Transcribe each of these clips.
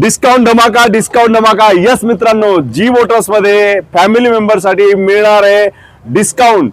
Discount धमाका yes मित्रांनो, जी Motors मध्ये फॅमिली मेंबर साठी मिळणार आहे डिस्काउंट।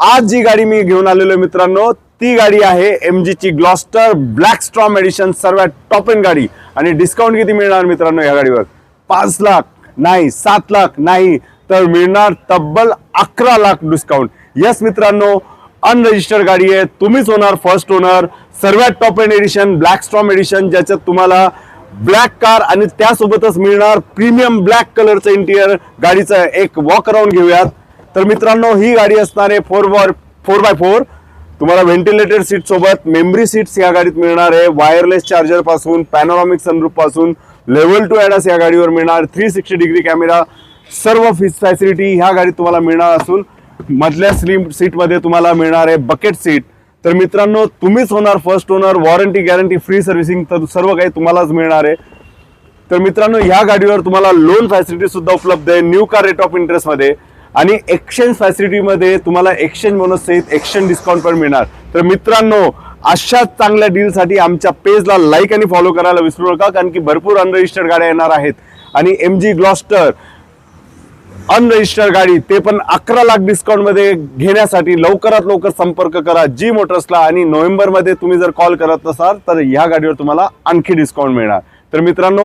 आज जी गाडी मी घेऊन आलेलो मित्रांनो, ती गाडी आहे MG ची ग्लॉस्टर ब्लॅक स्टॉर्म एडिशन, सर्वात टॉप एंड गाडी। आणि डिस्काउंट किती मिळणार मित्रांनो या गाडीवर? 5 लाख नाही, 7 लाख नाही, तर मिळणार तब्बल 11 लाख डिस्काउंट। यस मित्रांनो, अनरजिस्टर्ड गाडी आहे, तुम्हीच होणार फर्स्ट ओनर। सर्वात top end edition black storm edition, ज्याच्यात तुम्हाला ब्लॅक कार आणि त्यासोबतच मिळणार प्रीमियम ब्लॅक कलरचं इंटिरियर। गाडीचं एक वॉक अराउंड घेऊयात। तर मित्रांनो, ही गाडी असणार आहे 4x4। तुम्हाला व्हेंटिलेटेड सीट सोबत मेमरी सीट्स या गाडीत मिळणार आहे। वायरलेस चार्जर पासून पॅनोरामिक सनरूफ पासून लेवल 2 ADAS या गाडीवर मिळणार। 360 डिग्री कॅमेरा, सर्व फॅसिलिटी ह्या गाडीत तुम्हाला मिळणार असून मधल्या स्लिम सीट मध्ये तुम्हाला मिळणार आहे बकेट सीट। तर मित्रांनो, तुम्हीच होणार first owner. Warranty guarantee free servicing तर सर्व काही तुम्हालाच मिळणार आहे। तर मित्रांनो, ह्या गाडीवर तुम्हाला लोन फॅसिलिटी सुद्धा उपलब्ध आहे new car rate of interest मध्ये, आणि एक्सचेंज फॅसिलिटी मध्ये तुम्हाला एक्सचेंज बोनस सहित एक्सचेंज डिस्काउंट पण मिळणार। तर मित्रांनो, अशाच चांगल्या डील साठी आमच्या पेजला लाईक आणि फॉलो करायला विसरू नका, कारण की भरपूर अनरजिस्टर्ड गाड्या येणार आहेत। आणि MG ग्लॉस्टर अनरजिस्टर्ड गाडी, ते पण 11 लाख डिस्काउंट मध्ये घेण्यासाठी लवकरात लवकर संपर्क करा जी मोटर्सला। आणि नोव्हेंबर मध्ये तुम्ही जर कॉल करत नसाल तर ह्या गाडीवर तुम्हाला आणखी डिस्काउंट मिळणार। तर मित्रांनो,